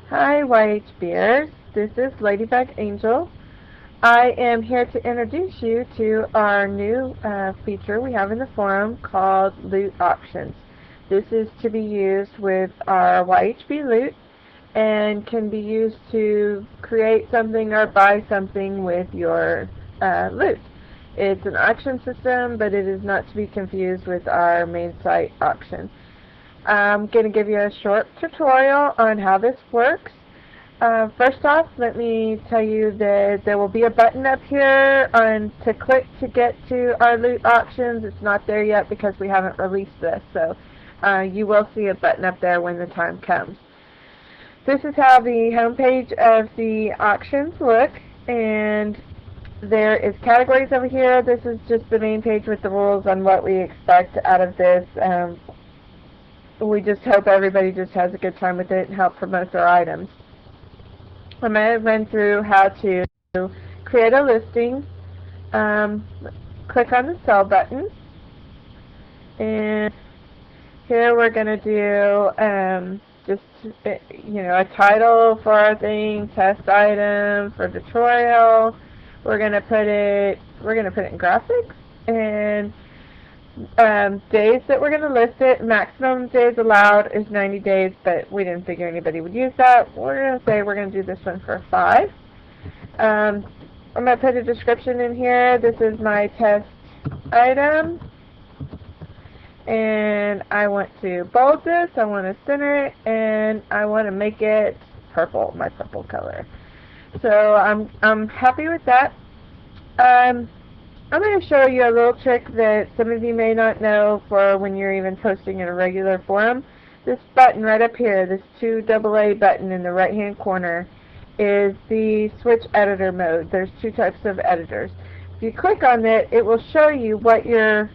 Hi YHBers, this is Ladybug Angel. I am here to introduce you to our new feature we have in the forum called Loot Auctions. This is to be used with our YHB loot and can be used to create something or buy something with your loot. It's an auction system, but it is not to be confused with our main site auction. I'm going to give you a short tutorial on how this works. First off, let me tell you that there will be a button up here to click to get to our loot auctions. It's not there yet because we haven't released this, so you will see a button up there when the time comes. This is how the home page of the auctions look, and there is categories over here. This is just the main page with the rules on what we expect out of this. We just hope everybody just has a good time with it and help promote their items. I'm going to run through how to create a listing. Click on the sell button, and here we're going to do just a title for our thing, test item for tutorial. We're going to put it in graphics, and days that we're going to list it. Maximum days allowed is 90 days, but we didn't figure anybody would use that. We're going to say we're going to do this one for 5. I'm going to put a description in here. This is my test item, and I want to bold this. I want to center it, and I want to make it purple, my purple color. So I'm happy with that. I'm going to show you a little trick that some of you may not know for when you're even posting in a regular forum. This button right up here, this 2 AA button in the right hand corner, is the switch editor mode. There's 2 types of editors. If you click on it, it will show you what your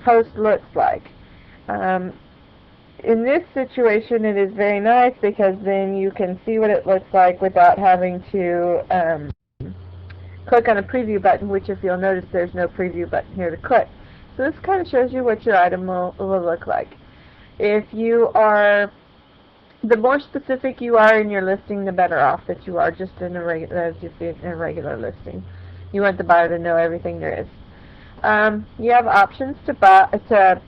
post looks like. In this situation, it is very nice because then you can see what it looks like without having to click on a preview button, which if you'll notice there's no preview button here to click. So this kind of shows you what your item will look like. If you are, the more specific you are in your listing, the better off that you are just in a regular listing. You want the buyer to know everything there is. You have options to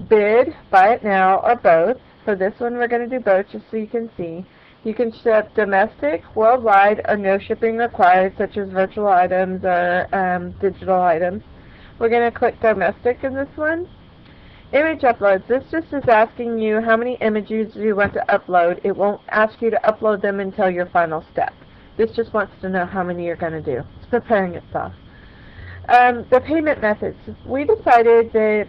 bid, buy it now, or both. For this one we're going to do both just so you can see. You can ship domestic, worldwide, or no shipping required, such as virtual items or digital items. We're going to click domestic in this one. Image uploads. This just is asking you how many images you want to upload. It won't ask you to upload them until your final step. This just wants to know how many you're going to do. It's preparing itself. The payment methods. We decided that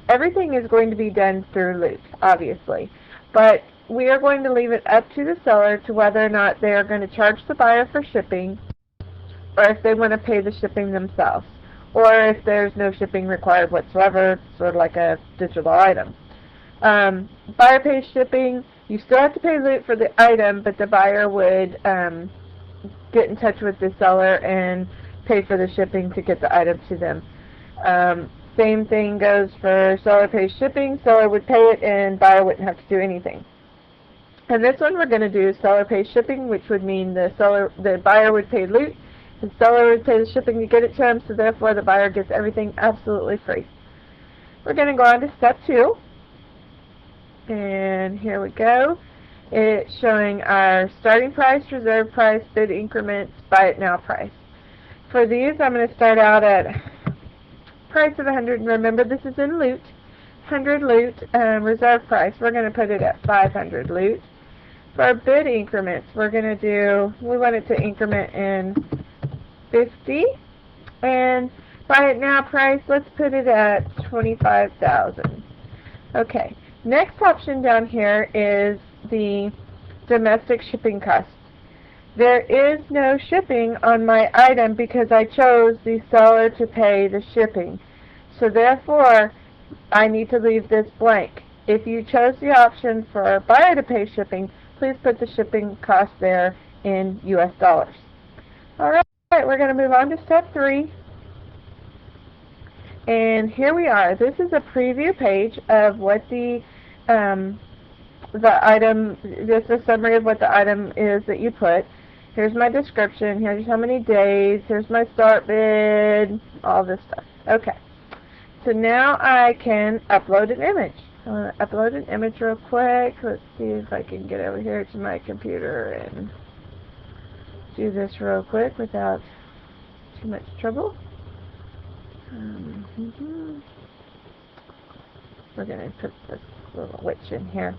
everything is going to be done through Loot, obviously, but we are going to leave it up to the seller to whether or not they are going to charge the buyer for shipping, or if they want to pay the shipping themselves, or if there's no shipping required whatsoever, sort of like a digital item. Buyer pays shipping. You still have to pay Loot for the item, but the buyer would get in touch with the seller and pay for the shipping to get the item to them. Same thing goes for seller pays shipping. Seller would pay it and buyer wouldn't have to do anything. And this one we're going to do seller pays shipping, which would mean the buyer would pay Loot, the seller would pay the shipping to get it to him, so therefore the buyer gets everything absolutely free. We're going to go on to step 2. And here we go. It's showing our starting price, reserve price, bid increments, buy it now price. For these, I'm going to start out at price of 100, and remember this is in Loot. 100 Loot, reserve price, we're going to put it at 500 Loot. For our bid increments, we want it to increment in 50. And buy it now price, let's put it at 25,000. Okay, next option down here is the domestic shipping cost. There is no shipping on my item because I chose the seller to pay the shipping. So therefore, I need to leave this blank. If you chose the option for a buyer to pay shipping, please put the shipping cost there in US dollars. Alright, we're going to move on to step 3. And here we are. This is a preview page of what the the item, just a summary of what the item is that you put. Here's my description, here's how many days, here's my start bid, all this stuff. Okay, so now I can upload an image. I want to upload an image real quick. Let's see if I can get over here to my computer and do this real quick without too much trouble. We're going to put this little witch in here.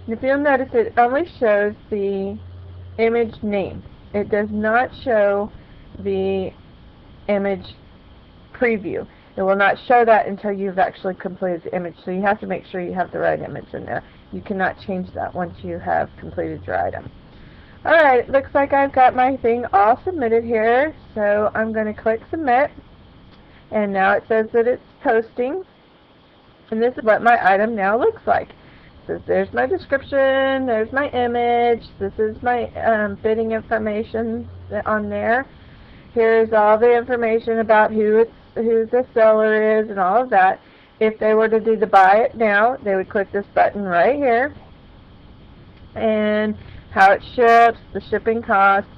And if you'll notice, it only shows the image name. It does not show the image preview. It will not show that until you've actually completed the image. So you have to make sure you have the right image in there. You cannot change that once you have completed your item. Alright, it looks like I've got my thing all submitted here. So I'm going to click submit. And now it says that it's posting. And this is what my item now looks like. It says there's my description, there's my image, this is my bidding information on there. Here's all the information about who the seller is and all of that. If they were to do the buy it now, they would click this button right here. And how it ships, the shipping costs.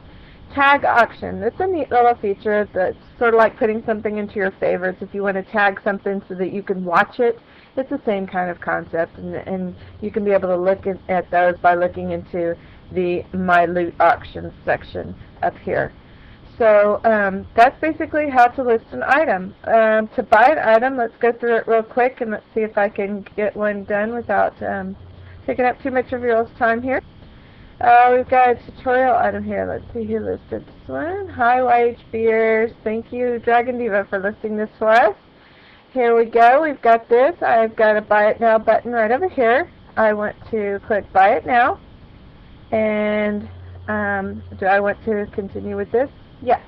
Tag auction. That's a neat little feature that's sort of like putting something into your favorites. If you want to tag something so that you can watch it, it's the same kind of concept, and you can be able to look at those by looking into the My Loot Auctions section up here. So that's basically how to list an item. To buy an item, let's go through it real quick and let's see if I can get one done without taking up too much of your time here. We've got a tutorial item here. Let's see who listed this one. High Wage Beers. Thank you, Dragon Diva, for listing this for us. Here we go. We've got this. I've got a Buy It Now button right over here. I want to click Buy It Now. And do I want to continue with this? Yes.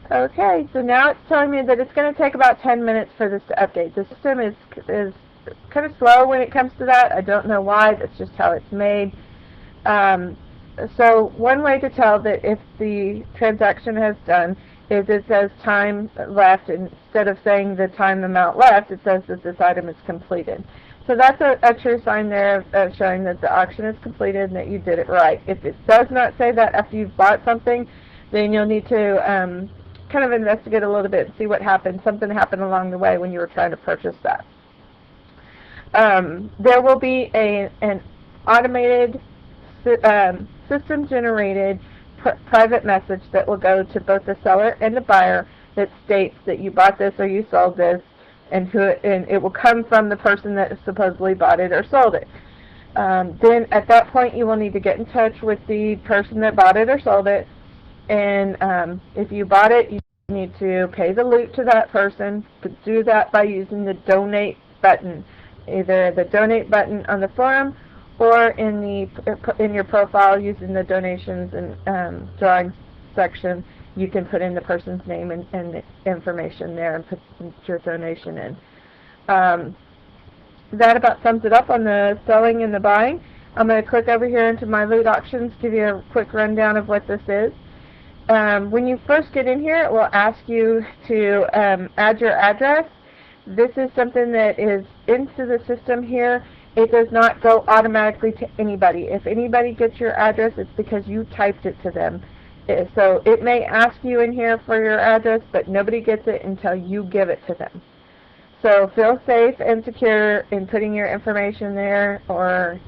Okay, so now it's telling me that it's going to take about 10 minutes for this to update. The system is kind of slow when it comes to that. I don't know why. That's just how it's made. So one way to tell that if the transaction has done is it says time left. Instead of saying the time amount left, it says that this item is completed. So that's a true sign there of showing that the auction is completed and that you did it right. If it does not say that after you've bought something, then you'll need to kind of investigate a little bit and see what happened. Something happened along the way when you were trying to purchase that. There will be an automated system-generated private message that will go to both the seller and the buyer that states that you bought this or you sold this, and it will come from the person that supposedly bought it or sold it. Then at that point you will need to get in touch with the person that bought it or sold it, and if you bought it, you need to pay the loot to that person. But do that by using the donate button, either the donate button on the forum or in your profile using the donations and drawings section. You can put in the person's name and the information there and put your donation in. That about sums it up on the selling and the buying. I'm going to click over here into My Loot Auctions, give you a quick rundown of what this is. When you first get in here, it will ask you to add your address. This is something that is into the system here. It does not go automatically to anybody. If anybody gets your address, it's because you typed it to them. So it may ask you in here for your address, but nobody gets it until you give it to them. So feel safe and secure in putting your information there, or,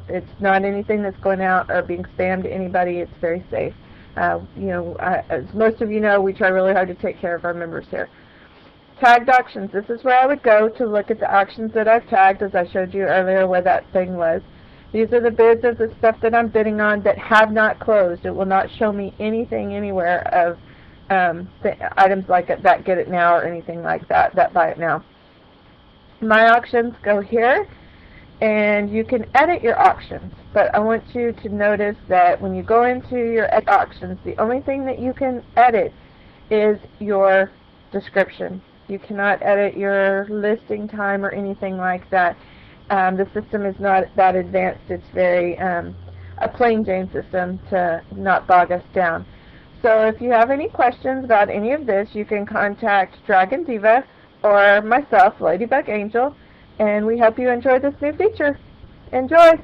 it's not anything that's going out or being spammed to anybody. It's very safe. As most of you know, we try really hard to take care of our members here. Tagged auctions. This is where I would go to look at the auctions that I've tagged, as I showed you earlier where that thing was. These are the bids of the stuff that I'm bidding on that have not closed. It will not show me anything anywhere of the items like that Get It Now or anything like that Buy It Now. My auctions go here, and you can edit your auctions. But I want you to notice that when you go into your auctions, the only thing that you can edit is your description. You cannot edit your listing time or anything like that. The system is not that advanced. It's very a plain Jane system to not bog us down. So if you have any questions about any of this, you can contact Dragon Diva or myself, Ladybug Angel, and we hope you enjoy this new feature. Enjoy!